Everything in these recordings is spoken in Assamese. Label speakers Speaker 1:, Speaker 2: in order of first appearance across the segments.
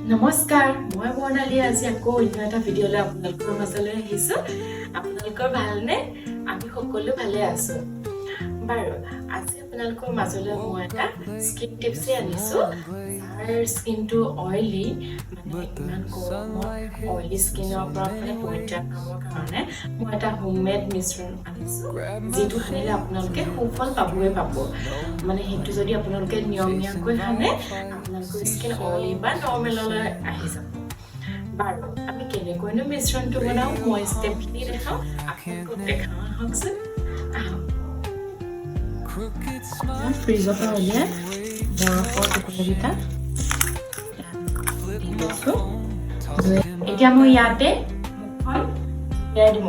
Speaker 1: নমস্কাৰ মই বৰ্ণালী আজি আকৌ অন্য এটা ভিডিঅ'লৈ আপোনালোকৰ মাজলৈ আহিছোঁ আপোনালোকৰ ভালনে আমি সকলো ভালে আছোঁ বাৰু আজি আপোনালোকৰ মাজলৈ মই এটা স্কিন টিপছ আনিছোঁ যাৰ স্কিনটো অইলি মানে ইমান গৰমত অইলি স্কিনৰ পৰা পৰিত্ৰাণ পাবৰ কাৰণে মই এটা হোমমেড মিশ্ৰণ আনিছোঁ যিটো সানিলে আপোনালোকে সুফল পাবই পাব মানে সেইটো যদি আপোনালোকে নিয়মীয়াকৈ সানে আপোনালোকৰ স্কিন অইলি বা নৰ্মেললৈ আহি যাব বাৰু আমি কেনেকৈনো মিশ্ৰণটো বনাওঁ মই ষ্টেপখিনি দেখাওঁ আপোনালোকক দেখাওঁ আহকচোন ফ্ৰিজৰ পৰা উলিয়াই বৰফৰ টুকুৰাকেইটা দি লৈছোঁ এতিয়া মই ইয়াতে মুখখন উলিয়াই দিম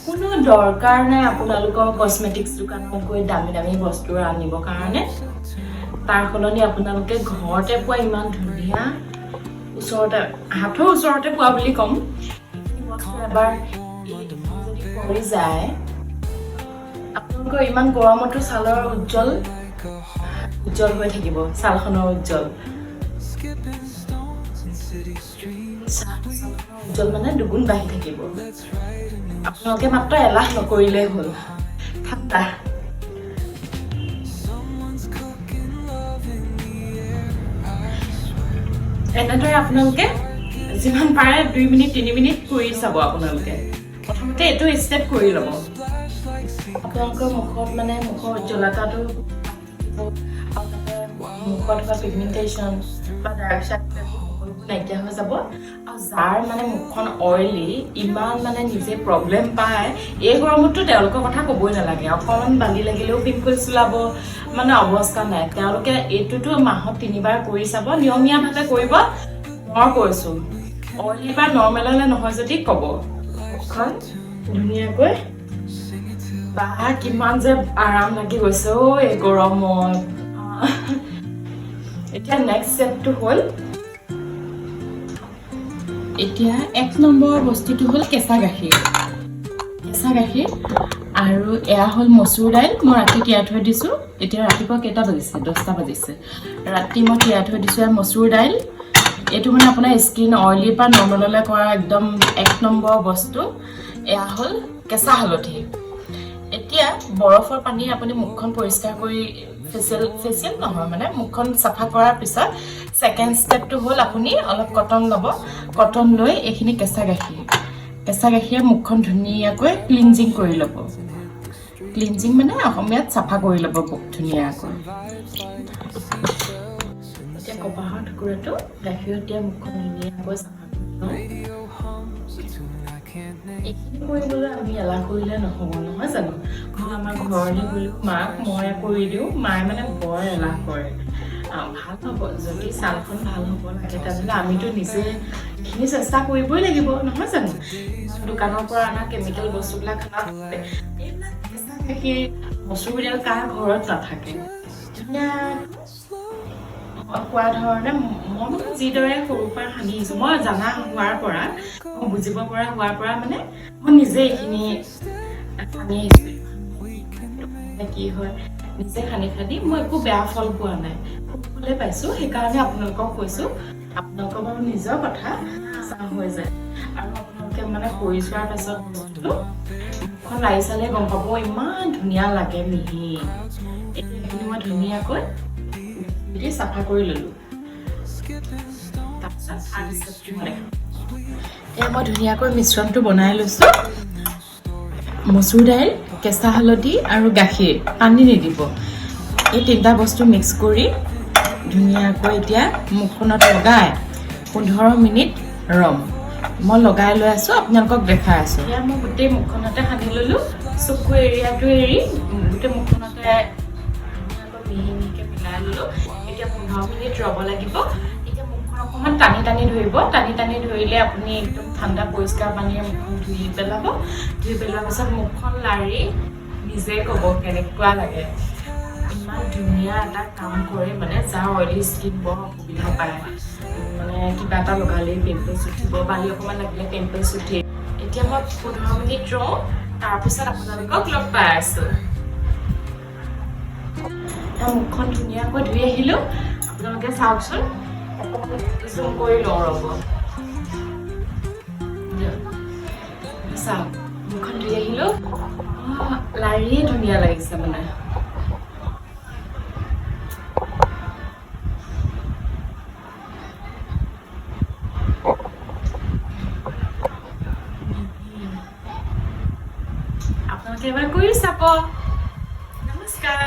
Speaker 1: কোনো দৰকাৰ নাই আপোনালোকৰ কসমেটিক্স দোকানত গৈ দামী দামী বস্তু আনিবৰ কাৰণে তাৰ সলনি আপোনালোকে ঘৰতে পোৱা ইমান ধুনীয়া ওচৰতে হাতৰ ওচৰতে পোৱা বুলি ক'ম বস্তু এবাৰ কৰি যায় আপোনালোকৰ ইমান গৰমতো ছালৰ উজ্জ্বল হৈ থাকিব ছালখনৰ উজ্জ্বল মানে দুগুণ বাঢ়ি থাকিব আপোনালোকে মাত্ৰ এলাহ নকৰিলেই হ'ল ঠাণ্ডা এনেদৰে আপোনালোকে যিমান পাৰে 2 মিনিট 3 মিনিট কৰি চাব আপোনালোকে প্ৰথমতে এইটো ষ্টেপ কৰি ল'ব আপোনালোকৰ মুখত মানে মুখৰ উজ্জ্বলতাটো মুখত থকা পিগমেণ্টেশ্যন বা ডাৰ্ক চাৰ্কেল নাইকিয়া হৈ যাব আৰু যাৰ মানে মুখখন অইলি ইমান মানে নিজে প্ৰব্লেম পায় এই গৰমতো তেওঁলোকৰ কথা ক'বই নালাগে অকণমান বালি লাগিলেও পিম্পলছ ওলাব মানে অৱস্থা নাই তেওঁলোকে এইটোতো মাহত 3বাৰ কৰি চাব নিয়মীয়াভাৱে কৰিব মই কৈছোঁ অইলি বা নৰ্মেললৈ নহয় যদি ক'ব মুখখন ধুনীয়াকৈ বা কিমান যে আৰাম লাগি গৈছে এই গৰমত এতিয়া নেক্সট ষ্টেপটো হ'ল এতিয়া 1 নম্বৰ বস্তুটো হ'ল কেঁচা গাখীৰ আৰু এয়া হ'ল মচুৰ দাইল মই ৰাতি তিয়াই থৈ দিছোঁ এতিয়া ৰাতিপুৱা কেইটা বাজিছে 10টা বাজিছে ৰাতি মই তিয়াই থৈ দিছোঁ এয়া মচুৰ দাইল এইটো মানে আপোনাৰ স্কিন অইলিৰ পৰা নৰ্মেললৈ কৰা একদম 1 নম্বৰ বস্তু এয়া হ'ল কেঁচা হালধি এতিয়া বৰফৰ পানী আপুনি মুখখন পৰিষ্কাৰ কৰি ফেচিয়েল নহয় মানে মুখখন চাফা কৰাৰ পিছত সেকেন্ড ষ্টেপটো হ'ল আপুনি অলপ কটন ল'ব কটন লৈ এইখিনি কেঁচা গাখীৰে মুখখন ধুনীয়াকৈ ক্লিনজিং কৰি ল'ব ক্লিনজিং মানে অসমীয়াত চাফা কৰি ল'ব ধুনীয়াকৈ এতিয়া কপাহৰ টুকুৰাটো গাখীৰত দিয়া মুখখন ধুনীয়াকৈ চাফা কৰি এইখিনি কৰিবলৈ আমি এলাহ কৰিলে নহ'ব নহয় জানো মই আমাৰ ঘৰলৈ গ'লেও মাক মই কৰি দিওঁ মায়ে মানে বৰ এলাহ কৰে ভাল হ'ব যদি ছালখন ভাল হ'ব লাগে তেনেহ'লে আমিতো নিজে এইখিনি চেষ্টা কৰিবই লাগিব নহয় জানো দোকানৰ পৰা অনা কেমিকেল বস্তুবিলাক খালে এইবিলাক কেঁচা গাখীৰ মচুৰ দাইল কাৰ ঘৰত নাথাকে কোৱা ধৰণে মই যিদৰে সৰুৰ পৰা সানি আহিছোঁ মই জানা হোৱাৰ পৰা মই বুজিব পৰা হোৱাৰ পৰা মানে মই নিজে এইখিনি সানি আহিছোঁ কি হয় নিজে সানি মই একো বেয়া ফল পোৱা নাই ফলে পাইছোঁ সেইকাৰণে আপোনালোকক কৈছোঁ আপোনালোকৰ বাৰু নিজৰ কথা হৈ যায় আৰু আপোনালোকে মানে কৰি চোৱাৰ পাছত বস্তুটো মুখখন লাৰি চালে গম পাব ইমান ধুনীয়া লাগে মিহি এইখিনি মই ধুনীয়াকৈ চাফা কৰি ল'লোঁ এতিয়া মই ধুনীয়াকৈ মিশ্ৰণটো বনাই লৈছোঁ মচুৰ দাইল কেঁচা হালধি আৰু গাখীৰ পানী নিদিব এই 3টা বস্তু মিক্স কৰি ধুনীয়াকৈ এতিয়া মুখখনত লগাই 15 মিনিট ৰম মই লগাই লৈ আছোঁ আপোনালোকক দেখাই আছোঁ এতিয়া মই গোটেই মুখখনতে সানি ল'লোঁ চকু এৰিয়াটো এৰি গোটেই মুখখনতে মিহি মিহিকৈ মিলাই ল'লোঁ এতিয়া 15 মিনিট ৰ'ব লাগিব এতিয়া মুখখন অকণমান টানি ধৰিব টানি ধৰিলে আপুনি একদম ঠাণ্ডা পৰিষ্কাৰ পানীৰে মুখখন ধুই পেলোৱাৰ পিছত মুখখন লাৰি নিজে ক'ব কেনেকুৱা লাগে ইমান ধুনীয়া এটা কাম কৰে মানে যাৰ অইলি স্কিন বৰ অসুবিধা পায় মানে কিবা এটা লগালেই পিম্পলছ উঠিব বালি অকণমান লাগিলে পিম্পলছ উঠে এতিয়া মই 15 মিনিট ৰওঁ তাৰপিছত আপোনালোকক লগ পাই আছোঁ মুখখন ধুনীয়াকৈ ধুই আহিলোঁ আপোনালোকে চাওকচোন জুম কৰি লওঁ ৰ'ব চাওক মুখখন ধুই আহিলোঁ লাৰিয়ে ধুনীয়া লাগিছে মানে আপোনালোকে এবাৰ কৰি চাব নমস্কাৰ